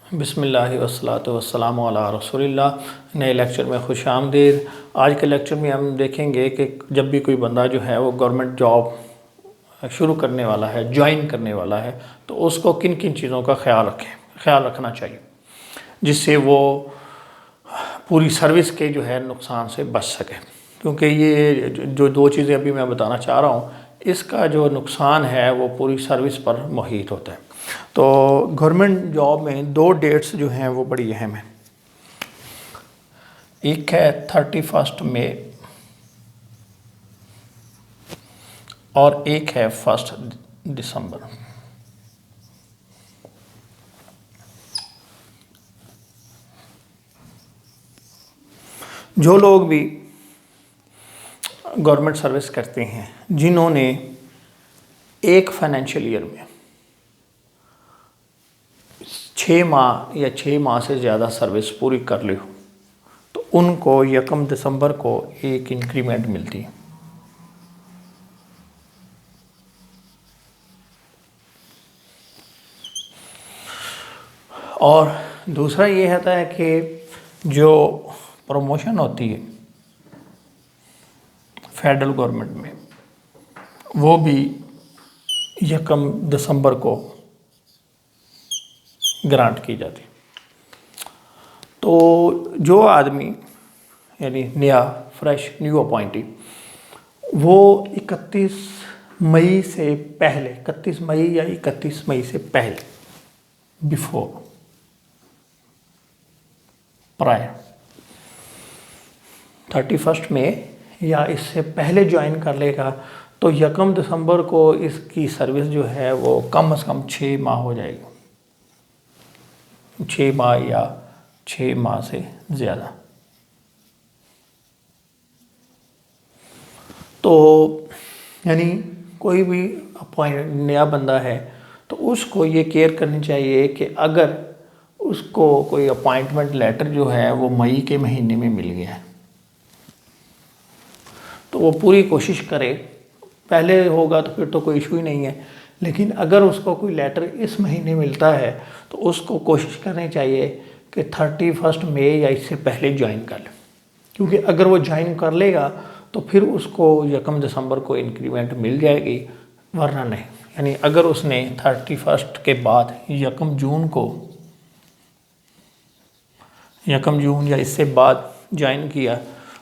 बिस्मिल्लाहि वस्सलातु वस्सलामु अला रसूलिल्लाह। नए लेक्चर में खुश आमदीद। आज के लेक्चर में हम देखेंगे कि जब भी कोई बंदा जो है वो गवर्नमेंट जॉब शुरू करने वाला है, ज्वाइन करने वाला है, तो उसको किन किन चीज़ों का ख्याल रखना चाहिए जिससे वो पूरी सर्विस के जो है नुकसान से बच सके। क्योंकि ये जो दो चीज़ें अभी मैं बताना चाह रहा हूँ, इसका जो नुकसान है वो पूरी सर्विस पर मुहित होता है। तो गवर्नमेंट जॉब में दो डेट्स जो हैं वो बड़ी अहम हैं। एक है 31 मई और एक है 1 दिसंबर। जो लोग भी गवर्नमेंट सर्विस करते हैं, जिन्होंने एक फाइनेंशियल ईयर में 6 माह या 6 माह से ज़्यादा सर्विस पूरी कर ली हो, तो उनको 1 दिसंबर को एक इंक्रीमेंट मिलती है। और दूसरा ये होता है कि जो प्रमोशन होती है फेडरल गवर्नमेंट में, वो भी 1 दिसंबर को ग्रांट की जाती। तो जो आदमी यानी नया फ्रेश न्यू अपॉइंटी, वो 31 मई से पहले, 31 मई या 31 मई से पहले, बिफोर, प्रायर 31 मई या इससे पहले ज्वाइन कर लेगा, तो 1 दिसंबर को इसकी सर्विस जो है वो कम से कम 6 माह हो जाएगी, 6 माह या 6 माह से ज़्यादा। तो यानी कोई भी नया बंदा है तो उसको ये केयर करनी चाहिए कि अगर उसको कोई अपॉइंटमेंट लेटर जो है वो मई के महीने में मिल गया है, तो वो पूरी कोशिश करे। पहले होगा तो फिर तो कोई इशू ही नहीं है, लेकिन अगर उसको कोई लेटर इस महीने मिलता है तो उसको कोशिश करनी चाहिए कि 31 मई या इससे पहले ज्वाइन कर ले। क्योंकि अगर वो ज्वाइन कर लेगा तो फिर उसको 1 दिसंबर को इंक्रीमेंट मिल जाएगी, वरना नहीं। यानी अगर उसने 31 के बाद 1 जून या इससे बाद ज्वाइन किया,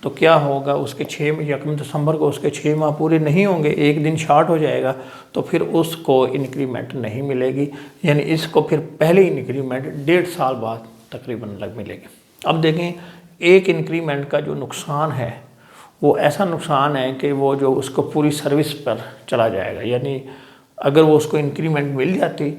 तो क्या होगा, उसके 1 दिसंबर को उसके 6 माह पूरे नहीं होंगे, एक दिन शार्ट हो जाएगा, तो फिर उसको इंक्रीमेंट नहीं मिलेगी। यानी इसको फिर पहले इंक्रीमेंट 1.5 साल बाद तकरीबन मिलेगी। अब देखें, एक इंक्रीमेंट का जो नुकसान है वो ऐसा नुकसान है कि वो जो उसको पूरी सर्विस पर चला जाएगा। यानी अगर वो उसको इंक्रीमेंट मिल जाती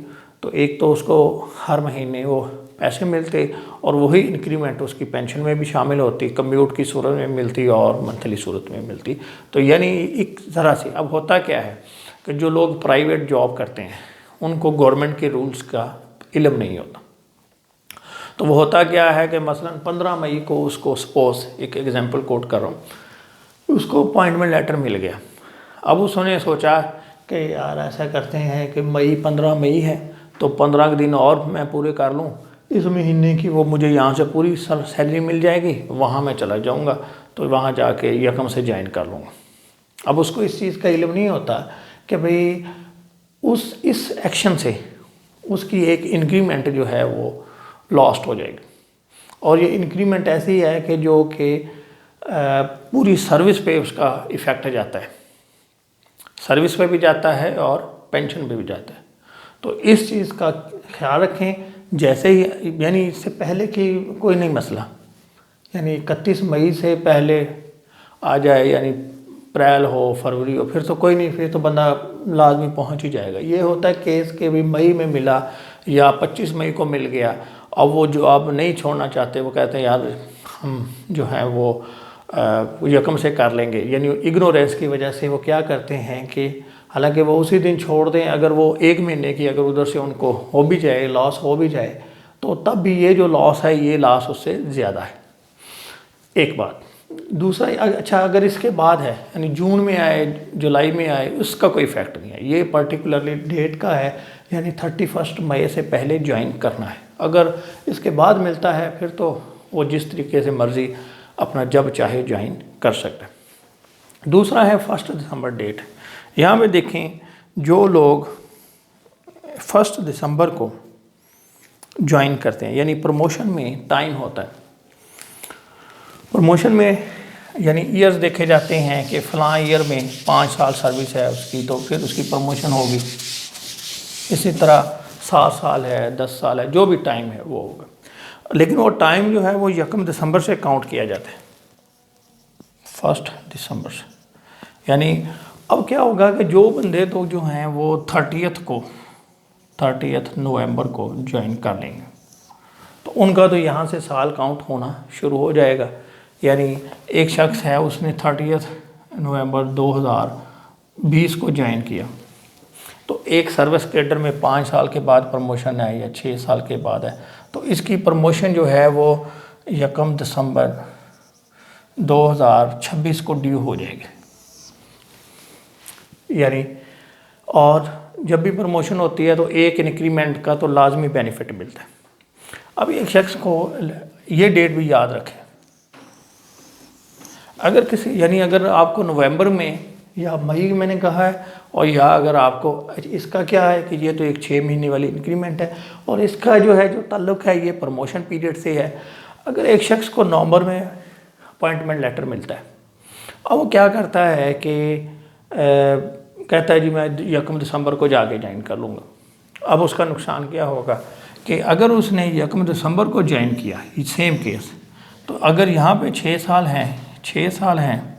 तो एक तो उसको हर महीने वो पैसे मिलते और वही इंक्रीमेंट उसकी पेंशन में भी शामिल होती, कम्यूट की सूरत में मिलती और मंथली सूरत में मिलती। तो यानी एक तरह से अब होता क्या है कि जो लोग प्राइवेट जॉब करते हैं उनको गवर्नमेंट के रूल्स का इल्म नहीं होता। तो वो होता क्या है कि मसलन 15 मई को उसको, सपोज एक एग्जांपल कोट कर रहा हूँ, उसको अपॉइंटमेंट लेटर मिल गया। अब उसने सोचा कि यार ऐसा करते हैं कि 15 मई है तो 15 दिन और मैं पूरे कर लूँ, इस महीने की वो मुझे यहाँ से पूरी सैलरी मिल जाएगी, वहाँ मैं चला जाऊँगा, तो वहाँ जाके 1 से ज्वाइन कर लूँगा। अब उसको इस चीज़ का इल्म नहीं होता कि भाई इस एक्शन से उसकी एक इंक्रीमेंट जो है वो लॉस्ट हो जाएगी। और ये इंक्रीमेंट ऐसी है कि जो कि पूरी सर्विस पे उसका इफ़ेक्ट जाता है, सर्विस पे भी जाता है और पेंशन पे भी जाता है। तो इस चीज़ का ख्याल रखें। जैसे ही, यानी इससे पहले की कोई नहीं मसला, यानी 31 मई से पहले आ जाए, यानी अप्रैल हो, फरवरी हो, फिर तो कोई नहीं, फिर तो बंदा लाजमी पहुंच ही जाएगा। ये होता है केस के भी मई में मिला या 25 मई को मिल गया, अब वो जो आप नहीं छोड़ना चाहते, वो कहते हैं यार हम जो है वो 1 से कर लेंगे। यानी इग्नोरेंस की वजह से वो क्या करते हैं कि हालांकि वो उसी दिन छोड़ दें, अगर वो 1 महीने की अगर उधर से उनको हो भी जाए, लॉस हो भी जाए, तो तब भी ये जो लॉस है ये लॉस उससे ज़्यादा है। एक बात। दूसरा, अच्छा अगर इसके बाद है, यानी जून में आए, जुलाई में आए, उसका कोई इफेक्ट नहीं है। ये पर्टिकुलरली डेट का है, यानी 31 मई से पहले ज्वाइन करना है। अगर इसके बाद मिलता है फिर तो वो जिस तरीके से मर्ज़ी अपना जब चाहे ज्वाइन कर सकता है। दूसरा है 1 दिसंबर डेट। यहाँ पे देखें, जो लोग 1 दिसंबर को ज्वाइन करते हैं, यानी प्रमोशन में टाइम होता है, प्रमोशन में यानी ईयर्स देखे जाते हैं कि फ़लाँ ईयर में 5 साल सर्विस है उसकी, तो फिर उसकी प्रमोशन होगी। इसी तरह 7 साल है, 10 साल है, जो भी टाइम है वो होगा। लेकिन वो टाइम जो है वो 1 दिसंबर से काउंट किया जाता है, 1 दिसंबर से। यानी अब क्या होगा कि जो बंदे तो जो हैं वो 30 नवंबर को ज्वाइन कर लेंगे, तो उनका तो यहाँ से साल काउंट होना शुरू हो जाएगा। यानी एक शख्स है, उसने 30 नवंबर 2020 को ज्वाइन किया, तो एक सर्विस कैडर में 5 साल के बाद प्रमोशन है या 6 साल के बाद है, तो इसकी प्रमोशन जो है वो 1 दिसंबर 2026 को ड्यू हो जाएगी। यानी और जब भी प्रमोशन होती है तो एक इंक्रीमेंट का तो लाजमी बेनिफिट मिलता है। अब एक शख्स को ये डेट भी याद रखें, अगर किसी यानी अगर आपको नवंबर में या मई में मैंने कहा है, और या अगर आपको इसका क्या है कि ये तो एक 6 महीने वाली इंक्रीमेंट है और इसका जो है जो ताल्लुक़ है ये प्रमोशन पीरियड से है। अगर एक शख्स को नवंबर में अपॉइंटमेंट लेटर मिलता है, अब वो क्या करता है कि कहता है जी मैं 1 दिसंबर को जाके ज्वाइन कर लूँगा। अब उसका नुकसान क्या होगा कि अगर उसने 1 दिसंबर को ज्वाइन किया, सेम केस, तो अगर यहाँ पे 6 साल हैं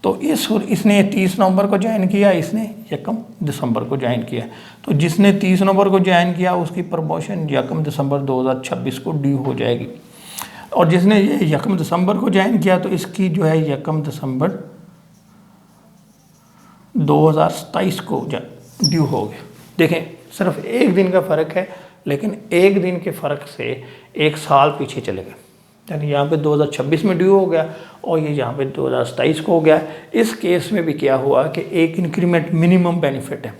तो इसने 30 नवंबर को ज्वाइन किया, इसने 1 दिसंबर को ज्वाइन किया, तो जिसने 30 नवंबर को ज्वाइन किया उसकी प्रमोशन 1 दिसंबर 2026 को ड्यू हो जाएगी, और जिसने ये 1 दिसंबर को ज्वाइन किया तो इसकी जो है 1 दिसंबर 2027 को ड्यू हो गया। देखें, सिर्फ एक दिन का फ़र्क है, लेकिन एक दिन के फ़र्क से एक साल पीछे चले गए। यानी यहाँ पे 2026 में ड्यू हो गया और ये यहाँ पे 2027 को हो गया। इस केस में भी क्या हुआ कि एक इंक्रीमेंट मिनिमम बेनिफिट है।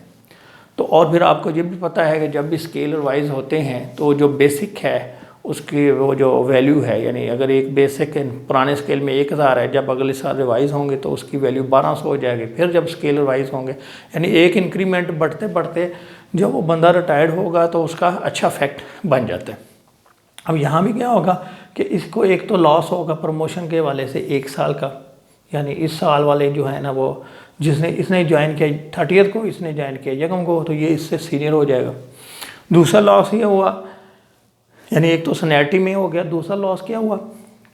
तो और फिर आपको ये भी पता है कि जब भी स्केलर वाइज होते हैं तो जो बेसिक है उसकी वो जो वैल्यू है, यानी अगर एक बेसिक पुराने स्केल में 1000 है, जब अगले साल रिवाइज होंगे तो उसकी वैल्यू 1200 हो जाएगी। फिर जब स्केलर वाइज होंगे, यानी एक इंक्रीमेंट बढ़ते बढ़ते जब वो बंदा रिटायर्ड होगा तो उसका अच्छा फैक्ट बन जाता है। अब यहाँ भी क्या होगा कि इसको एक तो लॉस होगा प्रमोशन के वाले से 1 साल का, यानी इस साल वाले जो है ना वो इसने ज्वाइन किया 30 को, इसने ज्वाइन किया 1 को, तो ये इससे सीनियर हो जाएगा। दूसरा लॉस ये हुआ, यानी एक तो सीनियरिटी में हो गया, दूसरा लॉस क्या हुआ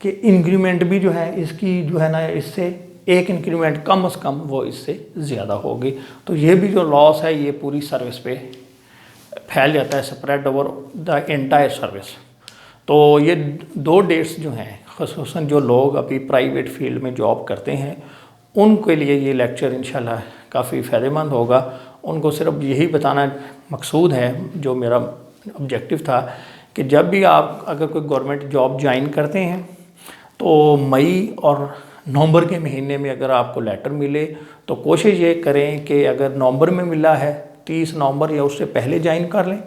कि इंक्रीमेंट भी जो है इसकी जो है ना इससे एक इंक्रीमेंट कम से कम वो इससे ज़्यादा होगी, तो ये भी जो लॉस है ये पूरी सर्विस पे फैल जाता है, spread over the entire service. तो ये 2 डेट्स जो हैं, ख़ुसूसन जो लोग अभी प्राइवेट फील्ड में जॉब करते हैं उनके लिए ये लेक्चर इंशाल्लाह काफ़ी फ़ायदेमंद होगा। उनको सिर्फ यही बताना मकसूद है, जो मेरा ऑब्जेक्टिव था, कि जब भी आप अगर कोई गवर्नमेंट जॉब ज्वाइन करते हैं तो मई और नवंबर के महीने में अगर आपको लेटर मिले तो कोशिश ये करें कि अगर नवंबर में मिला है 30 नवंबर या उससे पहले ज्वाइन कर लें।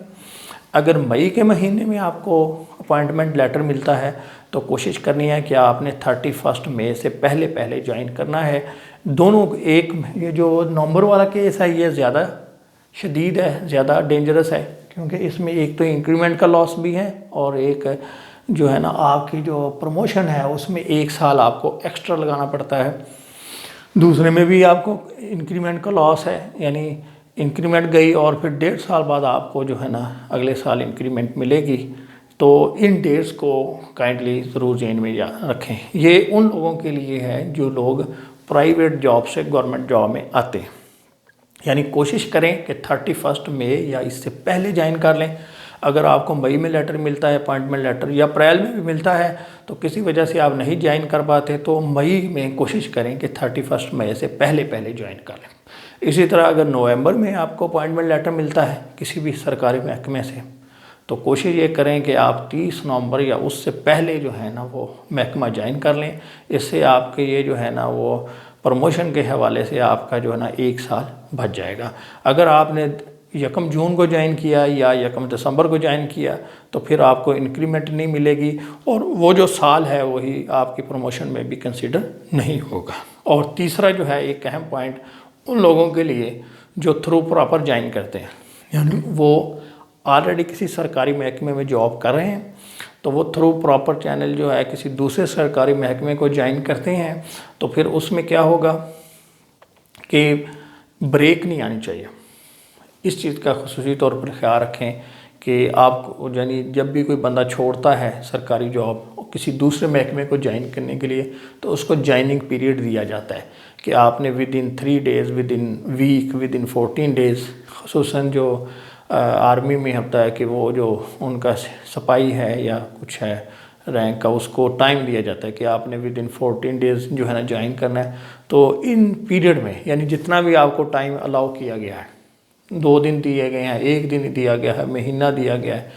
अगर मई के महीने में आपको अपॉइंटमेंट लेटर मिलता है तो कोशिश करनी है कि आपने 31 मई से पहले ज्वाइन करना है। दोनों एक, ये जो नवंबर वाला केस है ये ज़्यादा शदीद है, ज़्यादा डेंजरस है, क्योंकि इसमें एक तो इंक्रीमेंट का लॉस भी है और एक जो है ना आपकी जो प्रमोशन है उसमें 1 साल आपको एक्स्ट्रा लगाना पड़ता है। दूसरे में भी आपको इंक्रीमेंट का लॉस है, यानी इंक्रीमेंट गई और फिर 1.5 साल बाद आपको जो है ना अगले साल इंक्रीमेंट मिलेगी। तो इन डेट्स को काइंडली ज़रूर ज़हन में रखें। ये उन लोगों के लिए है जो लोग प्राइवेट जॉब से गवर्नमेंट जॉब में आते हैं, यानी कोशिश करें कि 31 मई या इससे पहले ज्वाइन कर लें। अगर आपको मई में लेटर मिलता है अपॉइंटमेंट लेटर, या अप्रैल में भी मिलता है, तो किसी वजह से आप नहीं ज्वाइन कर पाते तो मई में कोशिश करें कि 31 मई से पहले ज्वाइन कर लें। इसी तरह अगर नवंबर में आपको अपॉइंटमेंट लेटर मिलता है किसी भी सरकारी महकमे से, तो कोशिश ये करें कि आप 30 नवंबर या उससे पहले जो है ना वो महकमा ज्वाइन कर लें। इससे आपके ये जो है ना वो प्रमोशन के हवाले से आपका जो है ना 1 साल बच जाएगा। अगर आपने 1 जून को ज्वाइन किया या 1 दिसंबर को ज्वाइन किया तो फिर आपको इंक्रीमेंट नहीं मिलेगी और वो जो साल है वही आपकी प्रमोशन में भी कंसिडर नहीं होगा। और तीसरा जो है एक अहम पॉइंट उन लोगों के लिए जो थ्रू प्रॉपर ज्वाइन करते हैं, यानी वो ऑलरेडी किसी सरकारी महकमे में जॉब कर रहे हैं तो वो थ्रू प्रॉपर चैनल जो है किसी दूसरे सरकारी महकमे को ज्वाइन करते हैं तो फिर उसमें क्या होगा कि ब्रेक नहीं आनी चाहिए। इस चीज़ का खुसूसी तौर पर ख्याल रखें कि आप यानी जब भी कोई बंदा छोड़ता है सरकारी जॉब किसी दूसरे महकमे को ज्वाइन करने के लिए तो उसको ज्वाइनिंग पीरियड दिया जाता है कि आपने within 3 days, within week, within 14 days, खुसूसन जो आर्मी में होता है कि वो जो उनका सिपाही है या कुछ है रैंक का, उसको टाइम दिया जाता है कि आपने विद इन 14 डेज़ जो है ना ज्वाइन करना है। तो इन पीरियड में यानी जितना भी आपको टाइम अलाउ किया गया है, 2 दिन दिए गए हैं, 1 दिन दिया गया है, महीना दिया गया है,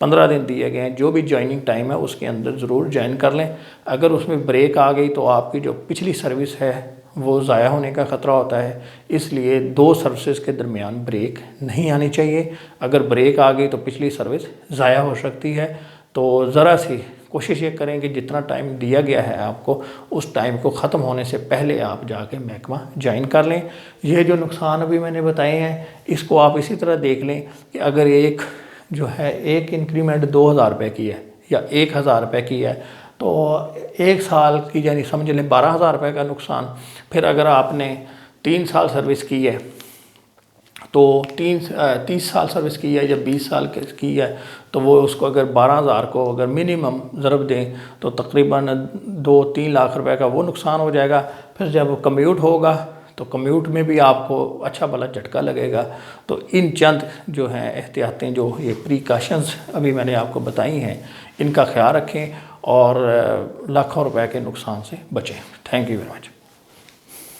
15 दिन दिए गए हैं, जो भी ज्वाइनिंग टाइम है उसके अंदर ज़रूर ज्वाइन कर लें। अगर उसमें ब्रेक आ गई तो आपकी जो पिछली सर्विस है वो ज़ाया होने का ख़तरा होता है, इसलिए 2 सर्विसेज के दरमियान ब्रेक नहीं आनी चाहिए। अगर ब्रेक आ गई तो पिछली सर्विस ज़ाया हो सकती है। तो ज़रा सी कोशिश ये करें कि जितना टाइम दिया गया है आपको उस टाइम को ख़त्म होने से पहले आप जाके महकमा ज्वाइन कर लें। ये जो नुकसान अभी मैंने बताए हैं इसको आप इसी तरह देख लें कि अगर एक जो है एक इंक्रीमेंट 2000 रुपये की है या 1000 रुपये की है तो 1 साल की यानी समझ लें 12,000 रुपये का नुकसान। फिर अगर आपने 3 साल सर्विस की है तो 30 साल सर्विस की है या 20 साल की है तो वो उसको अगर 12,000 को अगर मिनिमम ज़रब दें तो तकरीबन 2-3 लाख रुपए का वो नुकसान हो जाएगा। फिर जब कम्यूट होगा तो कम्यूट में भी आपको अच्छा भला झटका लगेगा। तो इन चंद जो हैं एहतियातें, जो ये प्रिकॉशंस अभी मैंने आपको बताई हैं, इनका ख्याल रखें और लाखों रुपए के नुकसान से बचें। Thank you very much.